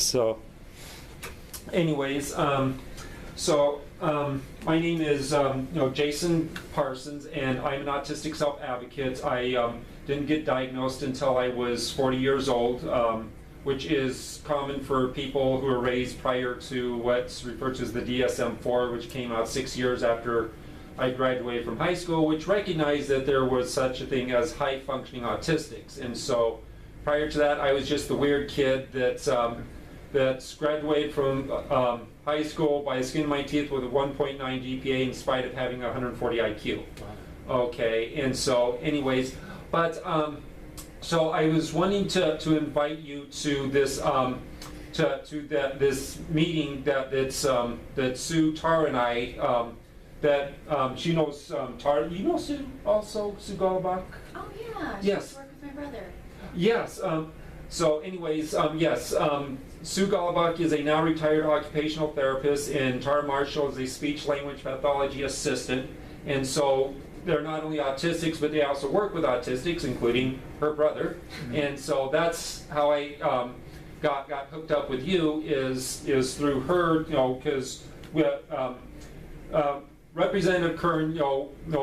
So, anyways, my name is Jason Parsons, and I'm an autistic self-advocate. I didn't get diagnosed until I was 40 years old, which is common for people who are raised prior to what's referred to as the DSM-4, which came out 6 years after I graduated from high school, which recognized that there was such a thing as high-functioning autistics. And so prior to that, I was just the weird kid that graduated from high school by the skin of my teeth with a 1.9 GPA in spite of having a 140 IQ. Wow. Okay, and so anyways, but so I was wanting to invite you to this this meeting that Sue, Tara, and I she knows Tara. You know Sue also, Sue Golubach? Oh yeah, she yes. used to work with my brother. Yes. So anyways, yes, Sue Golubach is a now retired occupational therapist, and Tara Marshall is a speech-language pathology assistant. And so they're not only autistics, but they also work with autistics, including her brother. Mm-hmm. And so that's how I got hooked up with you is through her, because Representative Kern,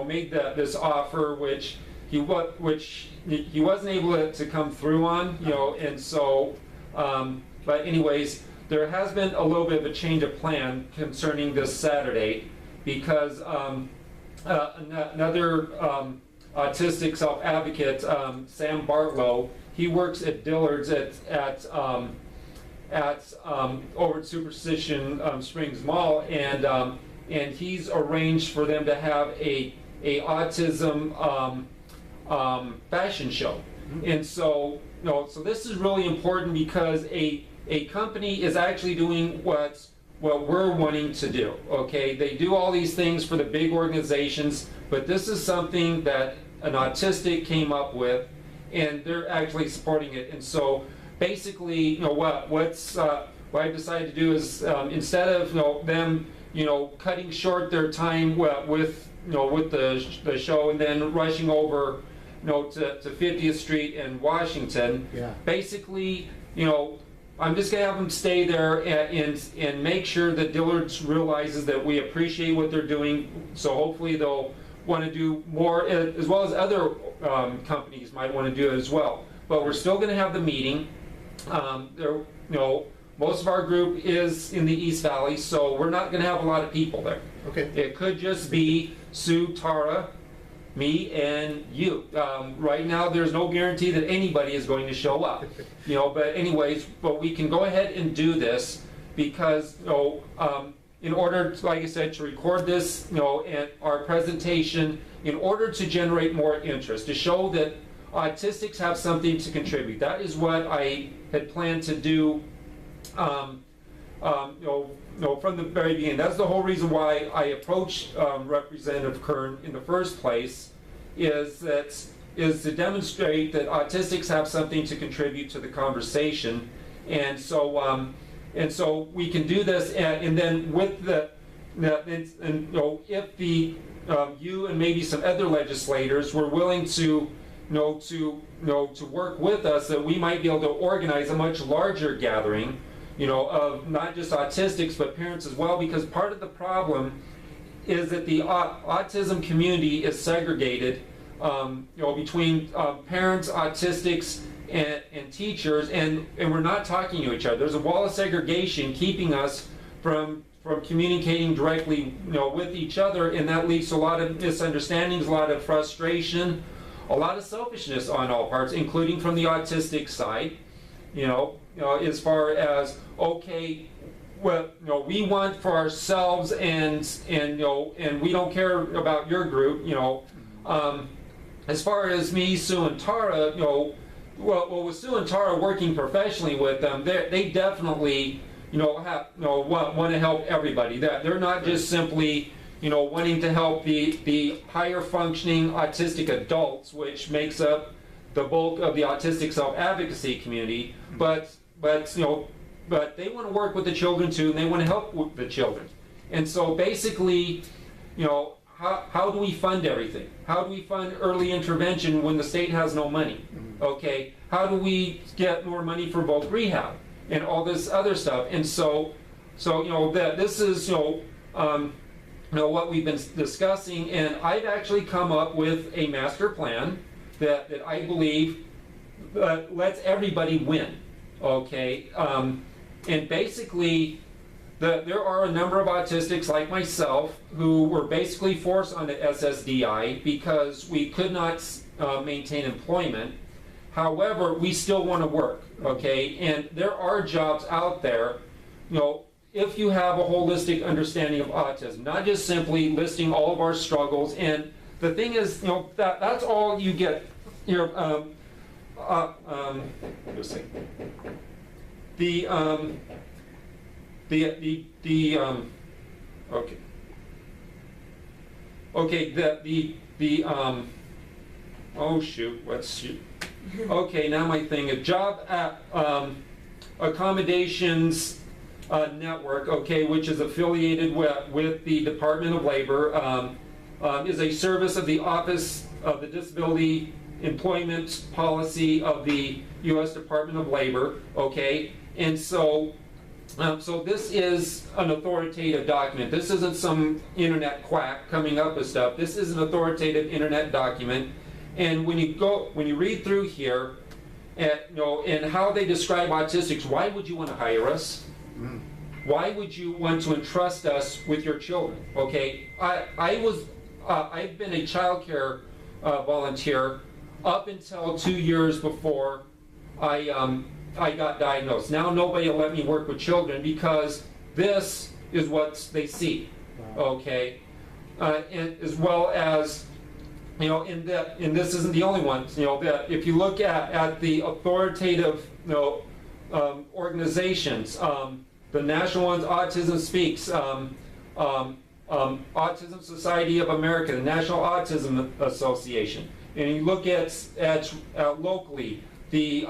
made this offer, which he wasn't able to come through on, and so, but anyways, there has been a little bit of a change of plan concerning this Saturday, because another autistic self-advocate, Sam Bartlow, he works at Dillard's at over at Superstition Springs Mall, and he's arranged for them to have a autism fashion show. Mm-hmm. And so, so this is really important because a company is actually doing what we're wanting to do. Okay, they do all these things for the big organizations, but this is something that an autistic came up with, and they're actually supporting it. And so, basically, what I decided to do is instead of them cutting short their time with the show and then rushing over to 50th Street and Washington. Yeah. Basically, I'm just going to have them stay there and make sure that Dillard's realizes that we appreciate what they're doing. So hopefully they'll want to do more, as well as other companies might want to do it as well. But we're still going to have the meeting. Most of our group is in the East Valley, so we're not going to have a lot of people there. Okay. It could just be Sue, Tara, me, and you. Right now, there's no guarantee that anybody is going to show up. But anyways, but we can go ahead and do this because, in order, like I said, to record this, and our presentation, in order to generate more interest, to show that autistics have something to contribute. That is what I had planned to do. From the very beginning. That's the whole reason why I approached Representative Kern in the first place, is to demonstrate that autistics have something to contribute to the conversation, and so we can do this, and then with if you and maybe some other legislators were willing to work with us, that we might be able to organize a much larger gathering, of not just autistics, but parents as well, because part of the problem is that the autism community is segregated, between parents, autistics, and teachers, and we're not talking to each other. There's a wall of segregation keeping us from communicating directly, with each other, and that leads to a lot of misunderstandings, a lot of frustration, a lot of selfishness on all parts, including from the autistic side. As far as, okay, well, we want for ourselves, and we don't care about your group. As far as me, Sue, and Tara, well, with Sue and Tara working professionally with them, they definitely, want to help everybody. They're not just simply, wanting to help the higher functioning autistic adults, which makes up the bulk of the autistic self-advocacy community, but they want to work with the children too, and they want to help with the children. And so basically, how do we fund everything? How do we fund early intervention when the state has no money? Okay, how do we get more money for bulk rehab? and all this other stuff. And so that this is what we've been discussing, and I've actually come up with a master plan that I believe lets everybody win. Okay, and basically, there are a number of autistics like myself who were basically forced onto SSDI because we could not maintain employment. However, we still want to work, okay? And there are jobs out there, if you have a holistic understanding of autism, not just simply listing all of our struggles. And the thing is, that's all you get. Okay, now my thing, a job accommodations network, okay, which is affiliated with the Department of Labor, is a service of the Office of the Disability Employment Policy of the U.S. Department of Labor, okay, and so this is an authoritative document. This isn't some internet quack coming up with stuff. This is an authoritative internet document. And when you read through here, and how they describe autistics, why would you want to hire us? Why would you want to entrust us with your children? Okay, I've been a child care volunteer up until 2 years before I got diagnosed. Now nobody will let me work with children because this is what they see. Okay, and as well as and this isn't the only one. That if you look at the authoritative organizations, the national ones, Autism Speaks, Autism Society of America, the National Autism Association, and you look at locally the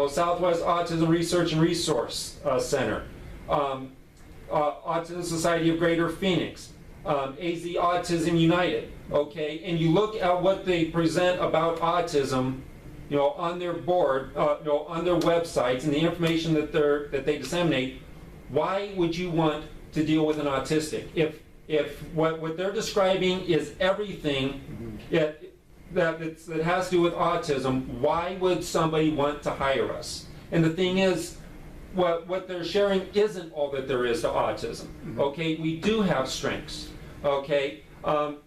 Southwest Autism Research and Resource Center, Autism Society of Greater Phoenix, AZ Autism United, okay, and you look at what they present about autism, on their board, on their websites, and the information that they disseminate. Why would you want to deal with an autistic if what they're describing is everything that has to do with autism? Why would somebody want to hire us? And the thing is, what they're sharing isn't all that there is to autism. Okay, we do have strengths. Okay, one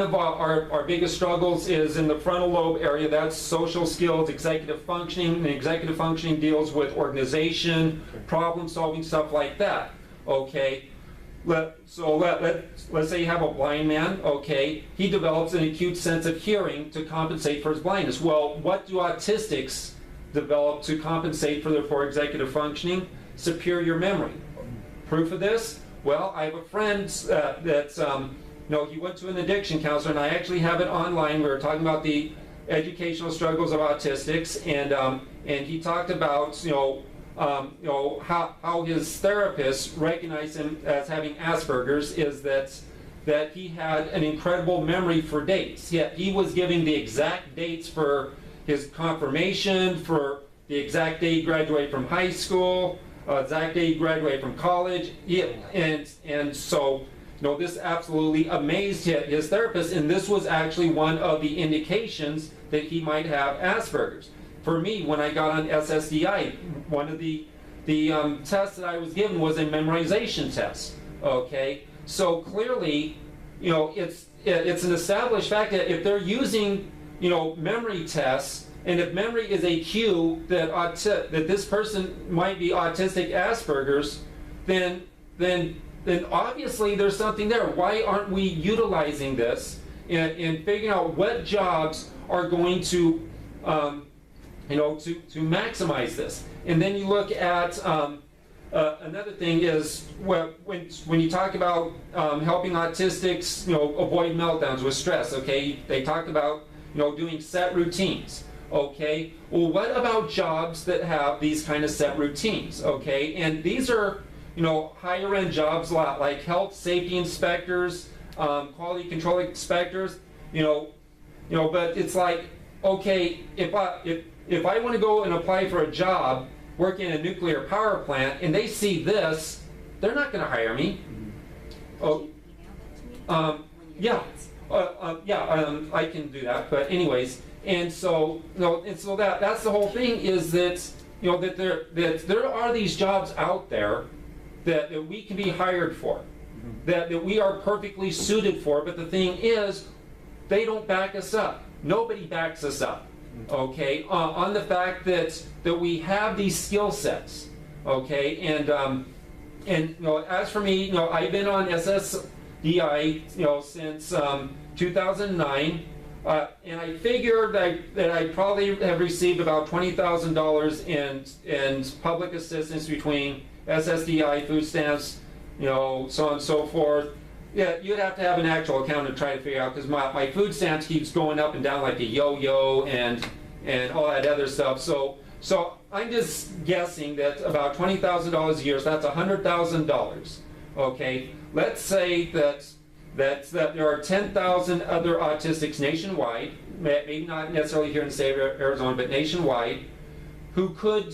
of our biggest struggles is in the frontal lobe area. That's social skills, executive functioning. And executive functioning deals with organization, problem solving, stuff like that. Okay, let's say you have a blind man. Okay, he develops an acute sense of hearing to compensate for his blindness. Well, what do autistics develop to compensate for executive functioning? Superior memory. Proof of this? Well, I have a friend he went to an addiction counselor, and I actually have it online. We were talking about the educational struggles of autistics, and he talked about how his therapist recognized him as having Asperger's, is that he had an incredible memory for dates. Yet he was giving the exact dates for his confirmation, for the exact day he graduated from high school, exact day he graduated from college, and so this absolutely amazed his therapist, and this was actually one of the indications that he might have Asperger's. For me, when I got on SSDI, one of the tests that I was given was a memorization test. Okay, so clearly, it's an established fact that if they're using memory tests, and if memory is a cue that this person might be autistic Asperger's, then obviously there's something there. Why aren't we utilizing this and figuring out what jobs are going to maximize this? And then you look at another thing is when you talk about helping autistics avoid meltdowns with stress. Okay, they talk about doing set routines. Okay, well, what about jobs that have these kind of set routines? Okay, and these are higher end jobs, like health safety inspectors, quality control inspectors. But it's like, okay, if if I want to go and apply for a job working in a nuclear power plant and they see this, they're not going to hire me. Oh, yeah, I can do that. But anyways, and so that's the whole thing, is that that there are these jobs out there that we can be hired for, that we are perfectly suited for. But the thing is, they don't back us up. Nobody backs us up. Okay, on the fact that we have these skill sets. Okay, and as for me, I've been on SSDI since 2009, and I figured that I probably have received about $20,000 in public assistance between SSDI, food stamps, so on and so forth. Yeah, you'd have to have an actual account to try to figure out, because my food stamps keeps going up and down like a yo-yo and all that other stuff. So I'm just guessing that about $20,000 a year, so that's $100,000. Okay, let's say that there are 10,000 other autistics nationwide, maybe not necessarily here in the state of Arizona, but nationwide, who could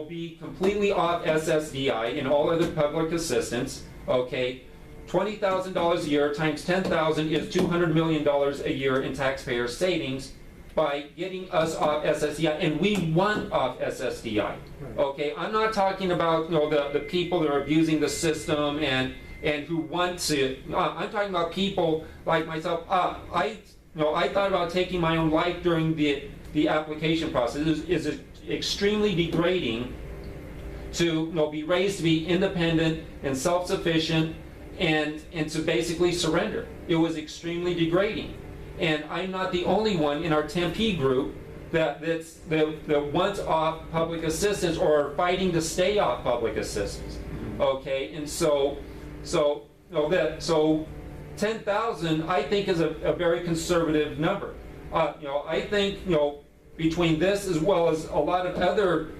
be completely off SSDI and all other public assistance. Okay, $20,000 a year times 10,000 is $200 million a year in taxpayer savings by getting us off SSDI, and we want off SSDI. Okay, I'm not talking about the people that are abusing the system and who want to. I'm talking about people like myself. I thought about taking my own life during the application process. It's extremely degrading to be raised to be independent and self-sufficient and to basically surrender. It was extremely degrading. And I'm not the only one in our Tempe group that wants off public assistance or are fighting to stay off public assistance. Okay, and so 10,000 I think is a very conservative number. I think between this as well as a lot of other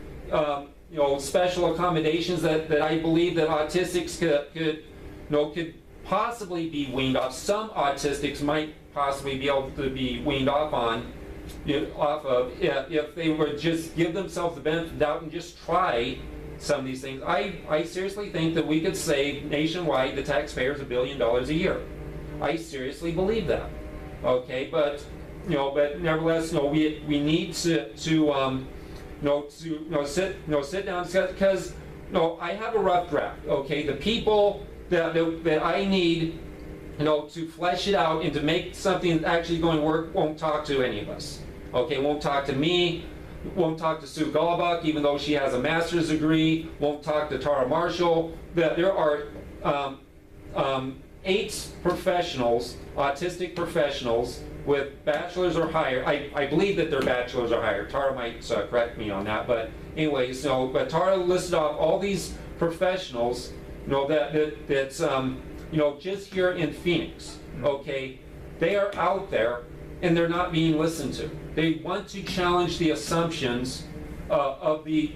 special accommodations that I believe that autistics could possibly be weaned off. Some autistics might possibly be able to be weaned off of if they would just give themselves the benefit of the doubt and just try some of these things. I seriously think that we could save nationwide the taxpayers $1 billion a year. I seriously believe that. Okay, but nevertheless, we need to sit down, because I have a rough draft. Okay, the people that I need to flesh it out and to make something that's actually going to work won't talk to any of us. Okay, won't talk to me, won't talk to Sue Golubuck, even though she has a master's degree, won't talk to Tara Marshall. There are 8 professionals, autistic professionals, with bachelor's or higher. I believe that they're bachelor's or higher. Tara might correct me on that, but anyways, but Tara listed off all these professionals, that's just here in Phoenix. Okay, they are out there and they're not being listened to. They want to challenge the assumptions of the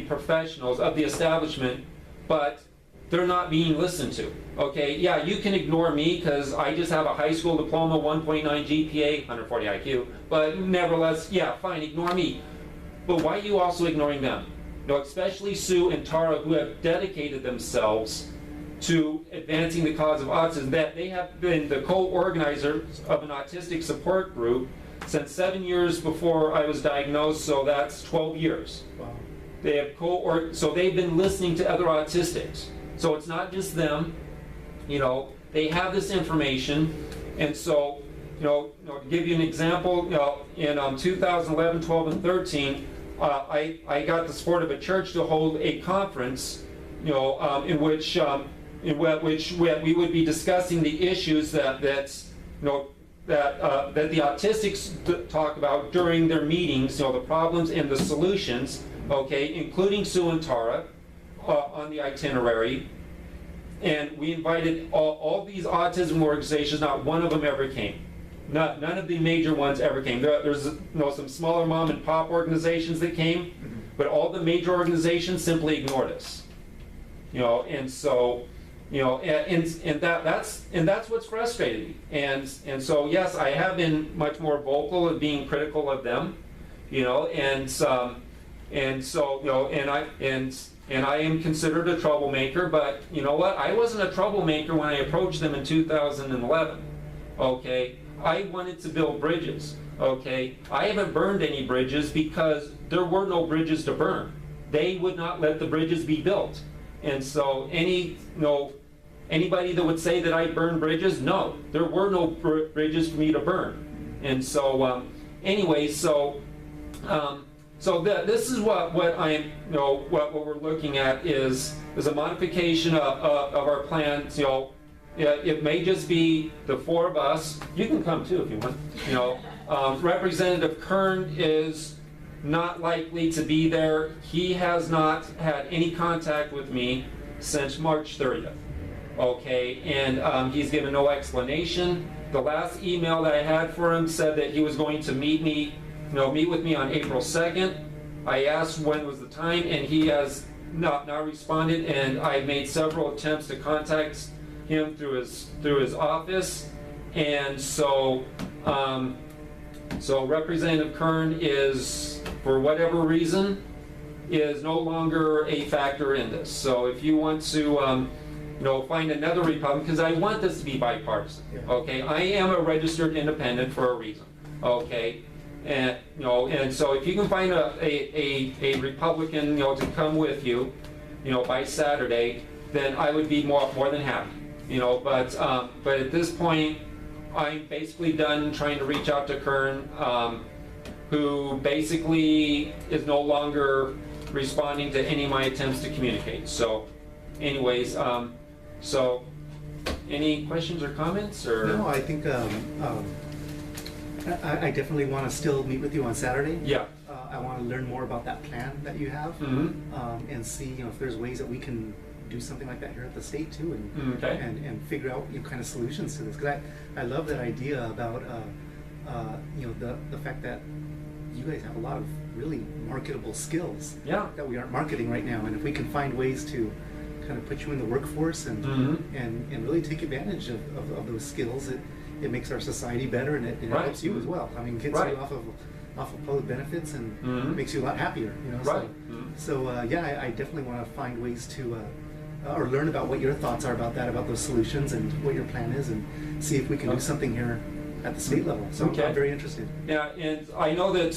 professionals, of the establishment, but they're not being listened to. Okay, yeah, you can ignore me because I just have a high school diploma, 1.9 GPA, 140 IQ, but nevertheless, yeah, fine, ignore me. But why are you also ignoring them? Especially Sue and Tara, who have dedicated themselves to advancing the cause of autism, that they have been the co-organizers of an autistic support group since 7 years before I was diagnosed, so that's 12 years. Wow. They have so they've been listening to other autistics. So it's not just them, they have this information, and so, to give you an example, in 2011, 12, and 13, I got the support of a church to hold a conference, in which we would be discussing the issues that the autistics talk about during their meetings, the problems and the solutions, okay, including Sue and Tara on the itinerary. And we invited all these autism organizations. Not one of them ever came. None of the major ones ever came. There's some smaller mom and pop organizations that came, but all the major organizations simply ignored us. And so, and that's what's frustrated me. And so yes, I have been much more vocal of being critical of them, you know, and so, you know, and I am considered a troublemaker, but you know what? I wasn't a troublemaker when I approached them in 2011, okay? I wanted to build bridges, okay? I haven't burned any bridges because there were no bridges to burn. They would not let the bridges be built. And so anybody that would say that I burned bridges, no, there were no bridges for me to burn. And so, anyway, this is what I'm, you know, what we're looking at is a modification of our plans. You know, it may just be the four of us. You can come too if you want. You know, Representative Kern is not likely to be there. He has not had any contact with me since March 30th. Okay, and he's given no explanation. The last email that I had for him said that he was going to meet with me on April 2nd. I asked when was the time, and he has not responded. And I made several attempts to contact him through his office. And so, Representative Kern is, for whatever reason, is no longer a factor in this. So if you want to find another Republican, because I want this to be bipartisan. Yeah. Okay, I am a registered independent for a reason. Okay, and and so if you can find a Republican, to come with you, by Saturday, then I would be more than happy. But at this point, I'm basically done trying to reach out to Kern, who basically is no longer responding to any of my attempts to communicate. So, anyways, so any questions or comments? Or no, I think I definitely want to still meet with you on Saturday. Yeah. I want to learn more about that plan that you have, and see if there's ways that we can do something like that here at the state too, and and figure out kind of solutions to this. Because I love that idea about the fact that you guys have a lot of really marketable skills that we aren't marketing right now, and if we can find ways to kind of put you in the workforce and really take advantage of those skills, it makes our society better, and it helps you as well. I mean, gets you off of public benefits and makes you a lot happier. So I definitely want to find ways to or learn about what your thoughts are about that, about those solutions, and what your plan is, and see if we can do something here at the state level. So I'm very interested. Yeah, and I know that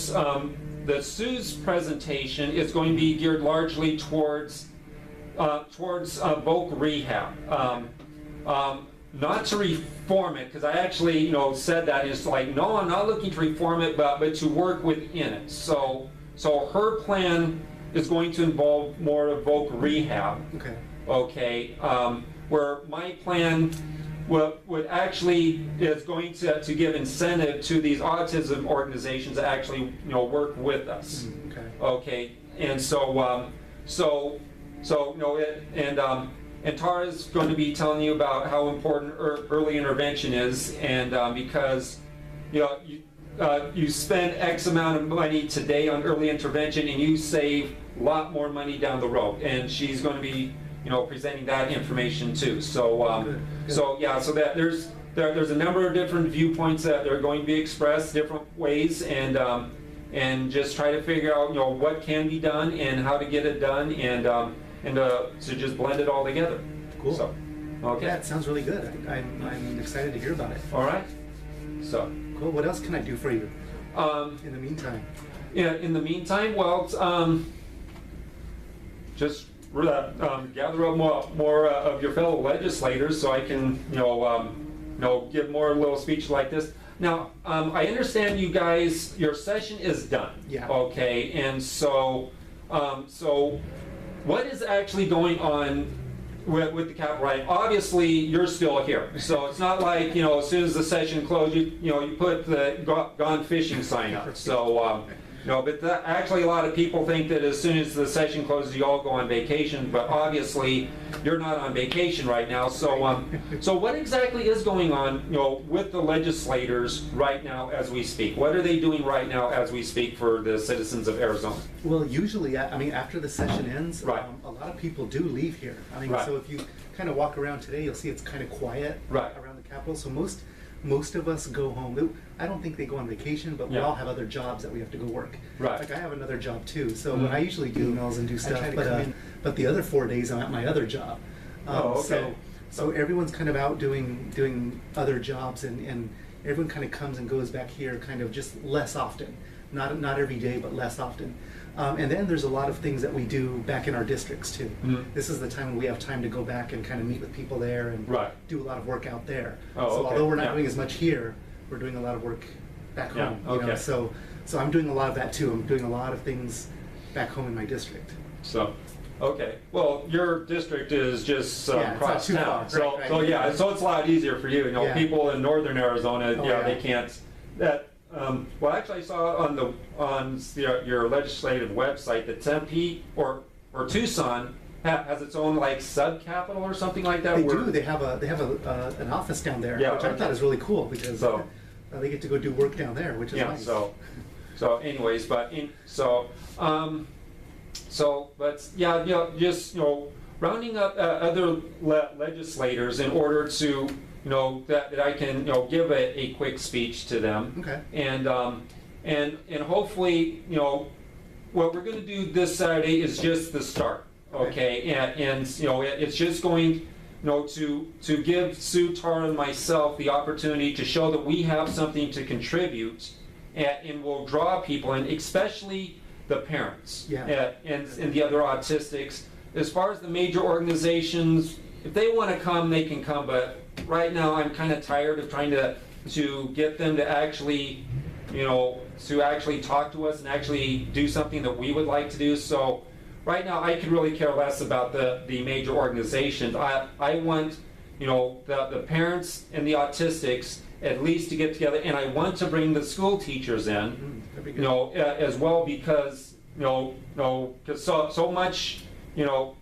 Sue's presentation is going to be geared largely towards voc rehab. Not to reform it, because I actually said that. It's like, no, I'm not looking to reform it, but to work within it. So her plan is going to involve more of voc rehab. Okay. Where my plan would actually is going to give incentive to these autism organizations to actually work with us. Okay. And and Tara's going to be telling you about how important early intervention is, and because you spend X amount of money today on early intervention, and you save a lot more money down the road. And she's going to be presenting that information too. So so that there's a number of different viewpoints that are going to be expressed different ways, and just try to figure out what can be done and how to get it done, and to just blend it all together. Cool. So, okay. Yeah, it sounds really good. I'm excited to hear about it. All right. So. Cool. What else can I do for you? In the meantime. Yeah. In the meantime, well, just gather up more of your fellow legislators so I can give more little speech like this. Now, I understand you guys, your session is done. Yeah. Okay. And so what is actually going on with the Capitol riot? Obviously, you're still here, so it's not like as soon as the session closed, you put the gone fishing sign up. So but actually, a lot of people think that as soon as the session closes, you all go on vacation. But obviously, you're not on vacation right now. So so what exactly is going on with the legislators right now as we speak? What are they doing right now as we speak for the citizens of Arizona? Well, usually, I mean, after the session ends, right. A lot of people do leave here. I mean, so if you kind of walk around today, you'll see it's kind of quiet around the Capitol. So most most of us go home. I don't think they go on vacation, but we Yeah. all have other jobs that we have to go work. Right. Like I have another job too, so Mhm. what I usually do emails and do stuff, try to come in. but the other 4 days I'm at my other job. Oh, okay. So everyone's kind of out doing other jobs, and everyone kind of comes and goes back here kind of just less often. Not every day, but less often. And then there's a lot of things that we do back in our districts too. Mhm. This is the time when we have time to go back and kind of meet with people there and Right. do a lot of work out there. Oh, so okay. although we're not Yeah. doing as much here, we're doing a lot of work back Yeah, home. You know? okay. So I'm doing a lot of that too. I'm doing a lot of things back home in my district. So, okay. Well, your district is just Yeah, it's not across too town. far. So, Right, so right. yeah, so it's a lot easier for you. You know, Yeah. people in northern Arizona, Oh, yeah, yeah. they can't. That well, actually, I saw on your legislative website that Tempe or Tucson has its own like sub capital or something like that. They where- do. They have an office down there, Yeah, which I okay. thought is really cool because So- they get to go do work down there, which is Yeah. nice. So anyways, but but yeah, just rounding up other legislators in order to that I can give a quick speech to them. Okay. And hopefully what we're going to do this Saturday is just the start. Okay, and it's just going to give Sue, Tara, and myself the opportunity to show that we have something to contribute, and will draw people in, especially the parents and the other autistics. As far as the major organizations, if they want to come, they can come. But right now, I'm kind of tired of trying to get them to actually, talk to us and actually do something that we would like to do. So right now, I could really care less about the major organizations. I want, the parents and the autistics at least to get together, and I want to bring the school teachers in, That'd be good. as well, because because so much, so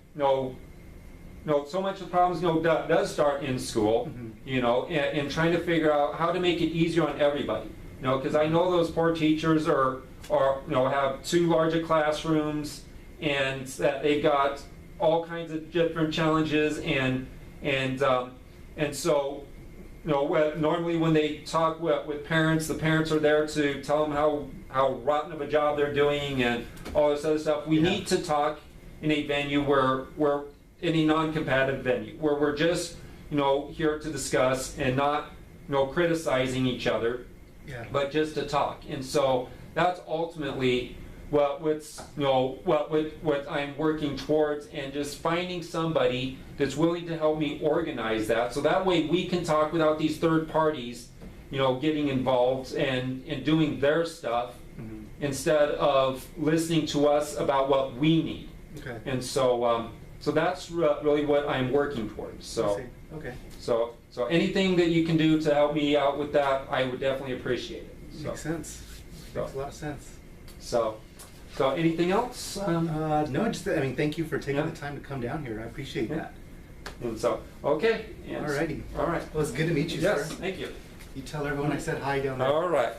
much of the problems, does start in school, and trying to figure out how to make it easier on everybody, because I know those poor teachers are have too large of classrooms, and that they've got all kinds of different challenges, and so normally when they talk with parents, the parents are there to tell them how rotten of a job they're doing and all this other stuff. We need to talk in a venue where in a non-combative venue where we're just here to discuss and not criticizing each other, but just to talk. And so that's ultimately what I'm working towards, and just finding somebody that's willing to help me organize that, so that way we can talk without these third parties, getting involved and doing their stuff, instead of listening to us about what we need. Okay. And so that's really what I'm working towards. I So see. Okay. so anything that you can do to help me out with that, I would definitely appreciate it. So, Makes sense. So- Makes a lot of sense. So anything else? No, thank you for taking Yeah. the time to come down here. I appreciate Yeah. that. And so, okay. And Alrighty. All right. Well, it's good to meet you, Yes, sir. thank you. You tell everyone I said hi down there. All right.